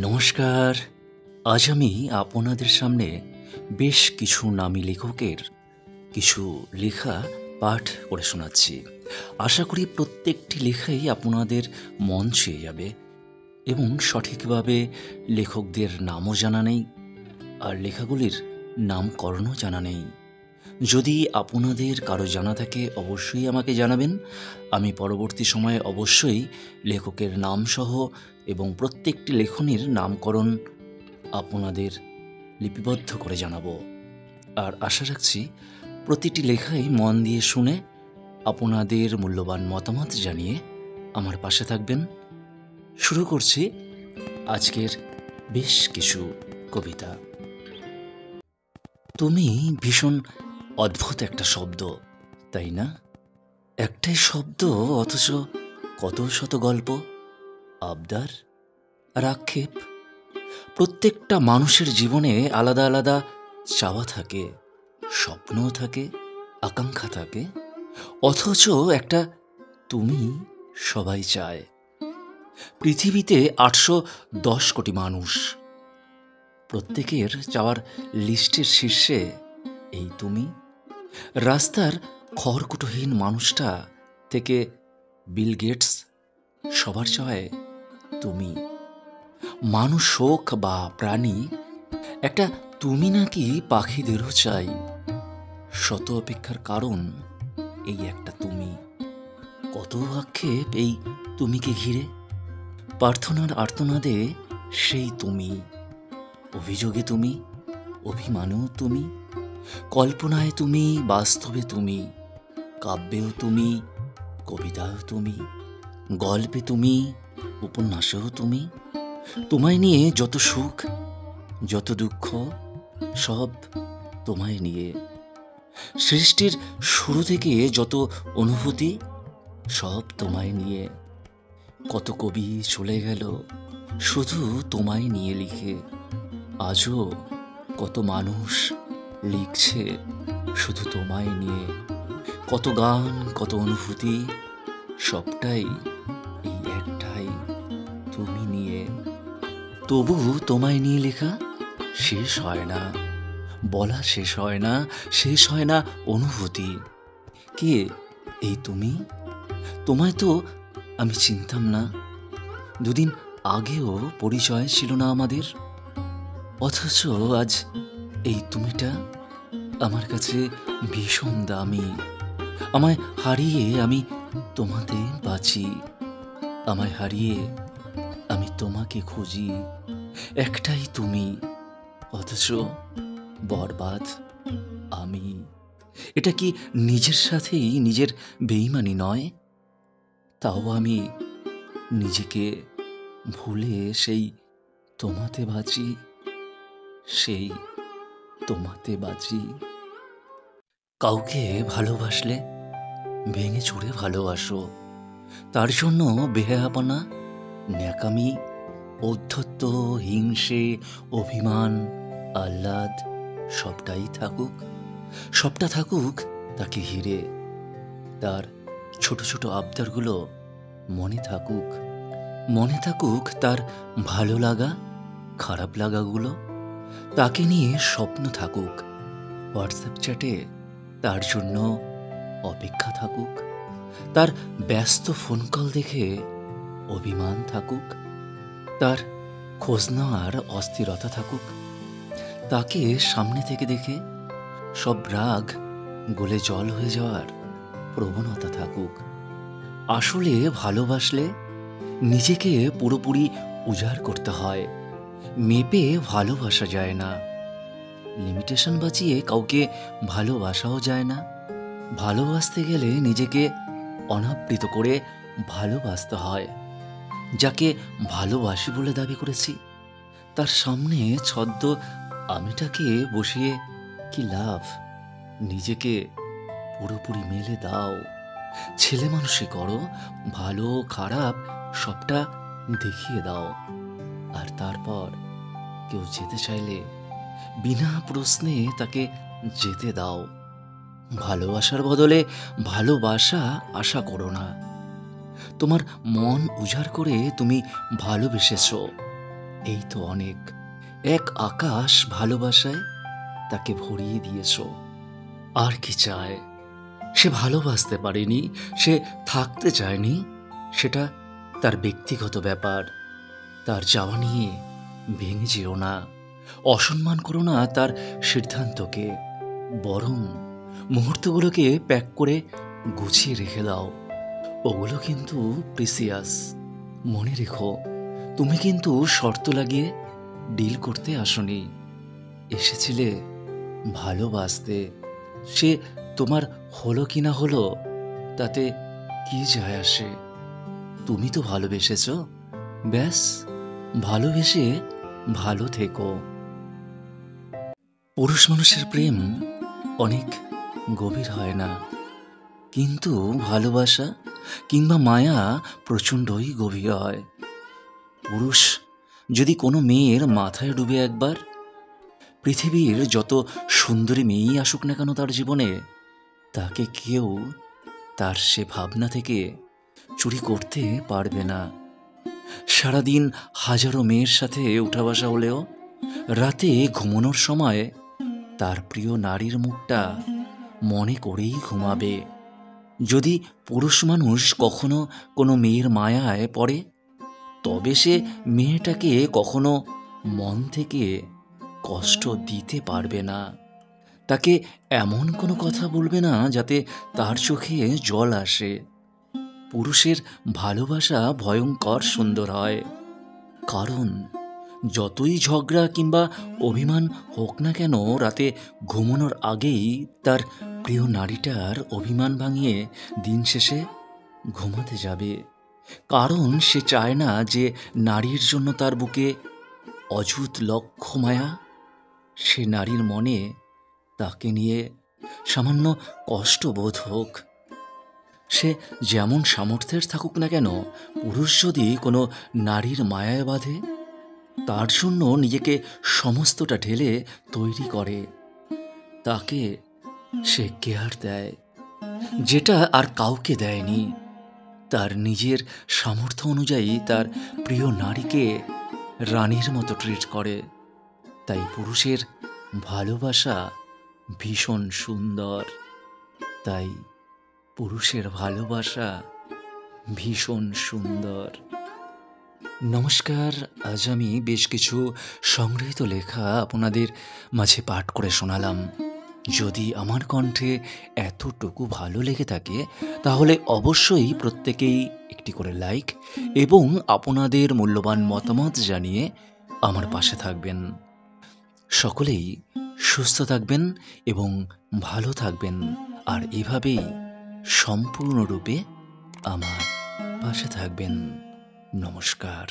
নমস্কার। আজ আমি আপনাদের সামনে বেশ কিছু নামী লেখকের কিছু লেখা পাঠ করে শোনাচ্ছি। আশা করি প্রত্যেকটি লেখাই আপনাদের মন ছুঁয়ে যাবে এবং সঠিকভাবে লেখকদের নামও জানা নেই, আর লেখাগুলির নামকরণও জানা নেই। যদি আপনাদের কারো জানা থাকে অবশ্যই আমাকে জানাবেন। আমি পরবর্তী সময়ে অবশ্যই লেখকের নামসহ এবং প্রত্যেকটি লেখনীর নামকরণ আপনাদের লিপিবদ্ধ করে জানাবো। আর আশা রাখছি প্রতিটি লেখাই মন দিয়ে শুনে আপনাদের মূল্যবান মতামত জানিয়ে আমার পাশে থাকবেন। শুরু করছি আজকের বেশ কিছু কবিতা। তুমি ভীষণ অদ্ভুত একটা শব্দ, তাই না? একটাই শব্দ, অথচ কত শত গল্প, আবদার আর আক্ষেপ। প্রত্যেকটা মানুষের জীবনে আলাদা আলাদা চাওয়া থাকে, স্বপ্নও থাকে, আকাঙ্ক্ষা থাকে, অথচ একটা তুমি সবাই চায়। পৃথিবীতে 810 কোটি মানুষ, প্রত্যেকের চাওয়ার লিস্টের শীর্ষে এই তুমি। রাস্তার খড়কুটোহীন মানুষটা থেকে বিল গেটস, সবার চায় তুমি। মানুষ হোক বা প্রাণী, একটা তুমি নাকি পাখিদেরও চাই। শত অপেক্ষার কারণ এই একটা তুমি। কত আক্ষেপ এই তুমিকে ঘিরে, প্রার্থনার আর্তনাদে সেই তুমি, অভিযোগে তুমি, অভিমানেও তুমি, কল্পনায় তুমি, বাস্তবে তুমি, কাব্যেও তুমি, কবিতাও তুমি, গল্পে তুমি, উপন্যাসেও তুমি। তোমায় নিয়ে যত সুখ, যত দুঃখ, সব তোমায় নিয়ে। সৃষ্টির শুরু থেকে যত অনুভূতি, সব তোমায় নিয়ে। কত কবি চলে গেল শুধু তোমায় নিয়ে লিখে। আজও কত মানুষ লিখছে শুধু তোমায় নিয়ে। কত গান, কত অনুভূতি, সবটাই এই একটাই তুমি নিয়ে। তবু তোমায় নিয়ে লেখা শেষ হয় না, বলা শেষ হয় না, শেষ হয় না অনুভূতি। কে এই তুমি? তোমায় তো আমি চিনতাম না, দুদিন আগেও পরিচয় ছিল না আমাদের, অথচ আজ এই তুমিটা আমার কাছে ভীষণ দামি। আমায় হারিয়ে আমি তোমাতে বাঁচি, আমায় হারিয়ে আমি তোমাকে খুঁজি। একটাই তুমি, অথচ বরবাদ আমি। এটা কি নিজের সাথেই নিজের বেইমানি নয়? তাও আমি নিজেকে ভুলে সেই তোমাতে বাঁচি, সেই তোমাতে বাঁচি। কাউকে ভালোবাসলে ভেঙে চুরে ভালোবাসো, তার জন্য বেহায়াপনা, ন্যাকামি, ঔদ্ধত্য, হিংসে, অভিমান, আহ্লাদ সবটাই থাকুক, সবটা থাকুক তাকে ঘিরে। তার ছোট ছোট আবদারগুলো মনে থাকুক, মনে থাকুক তার ভালো লাগা, খারাপ লাগাগুলো। তাকে নিয়ে স্বপ্ন থাকুক, হোয়াটসঅ্যাপ চ্যাটে তার জন্য অপেক্ষা থাকুক, তার ব্যস্ত ফোন কল দেখে অভিমান থাকুক, তার খোঁজ নেওয়ার অস্থিরতা থাকুক। তাকে সামনে থেকে দেখে সব রাগ গলে জল হয়ে যাওয়ার প্রবণতা থাকুক। আসলে ভালোবাসলে নিজেকে পুরোপুরি উজাড় করতে হয়, মেপে ভালোবাসা যায় না। লিমিটেশন বাঁচিয়ে কাউকে ভালোবাসাও যায় না। ভালোবাসতে গেলে নিজেকে অনাবৃত করে ভালোবাসতে হয়। যাকে ভালোবাসি বলে দাবি করেছি, তার সামনে ছদ্ম আমিটাকে বসিয়ে কি লাভ? নিজেকে পুরোপুরি মেলে দাও, ছেলে মানুষই করো, ভালো খারাপ সবটা দেখিয়ে দাও। আর তারপর কেউ যেতে চাইলে বিনা প্রশ্নে তাকে যেতে দাও। ভালোবাসার বদলে ভালোবাসা আশা করো না। তোমার মন উজাড় করে তুমি ভালোবেসেছো, এই তো অনেক। এক আকাশ ভালোবাসায় তাকে ভরিয়ে দিয়েছ। আর কি চায়? সে ভালোবাসতে পারেনি, সে থাকতে চায়নি, সেটা তার ব্যক্তিগত ব্যাপার। তার যাওয়া নিয়ে ভেঙে যেও না, অসম্মান করো না তার সিদ্ধান্তকে। বরং মুহূর্তগুলোকে প্যাক করে গুছিয়ে রেখে দাও। ওগুলো কিন্তু প্রিসিয়াস। মনে রেখো, তুমি কিন্তু শর্ত লাগিয়ে ডিল করতে আসনি, এসেছিলে ভালোবাসতে। সে তোমার হলো কি না হলো তাতে কি যায় আসে? তুমি তো ভালোবেসেছ, ব্যাস ভালোবেসে ভালো থেকো। পুরুষ মানুষের প্রেম অনেক গভীর হয় না, কিন্তু ভালোবাসা কিংবা মায়া প্রচণ্ডই গভীর হয়। পুরুষ যদি কোনো মেয়ের মাথায় ডুবে একবার, পৃথিবীর যত সুন্দরী মেয়েই আসুক না কেন তার জীবনে, তাকে কেউ তার সে ভাবনা থেকে চুরি করতে পারবে না। সারাদিন হাজারো মেয়ের সাথে উঠা বসা হলেও রাতে ঘুমানোর সময় তার প্রিয় নারীর মুখটা মনে করেই ঘুমাবে। যদি পুরুষ মানুষ কখনো কোনো মেয়ের মায়ায় পড়ে, তবে সে মেয়েটাকে কখনো মন থেকে কষ্ট দিতে পারবে না। তাকে এমন কোনো কথা বলবে না যাতে তার চোখে জল আসে। পুরুষের ভালোবাসা ভয়ঙ্কর সুন্দর হয়, কারণ যতই ঝগড়া কিংবা অভিমান হোক না কেন, রাতে ঘুমানোর আগেই তার প্রিয় নারীটার অভিমান ভাঙিয়ে দিন শেষে ঘুমাতে যাবে। কারণ সে চায় না যে নারীর জন্য তার বুকে অযুত লক্ষ মায়া, সে নারীর মনে তাকে নিয়ে সামান্য কষ্ট বোধ হোক। সে যেমন সামর্থ্যের থাকুক না কেন, পুরুষ যদি কোনো নারীর মায়ায় বাঁধে, তার জন্য নিজেকে সমস্তটা ঢেলে তৈরি করে, তাকে সে কেয়ার দেয়, যেটা আর কাউকে দেয়নি। তার নিজের সামর্থ্য অনুযায়ী তার প্রিয় নারীকে রানীর মতো ট্রিট করে। তাই পুরুষের ভালোবাসা ভীষণ সুন্দর। তাই পুরুষের ভালোবাসা ভীষণ সুন্দর। নমস্কার, আজ আমি বেশ কিছু সংগৃহীত লেখা আপনাদের মাঝে পাঠ করে শোনালাম। যদি আমার কণ্ঠে এতটুকু ভালো লেগে থাকে, তাহলে অবশ্যই প্রত্যেকেই একটি করে লাইক এবং আপনাদের মূল্যবান মতামত জানিয়ে আমার পাশে থাকবেন। সকলেই সুস্থ থাকবেন এবং ভালো থাকবেন, আর এভাবেই সম্পূর্ণরূপে আমার পাশে থাকবেন। নমস্কার।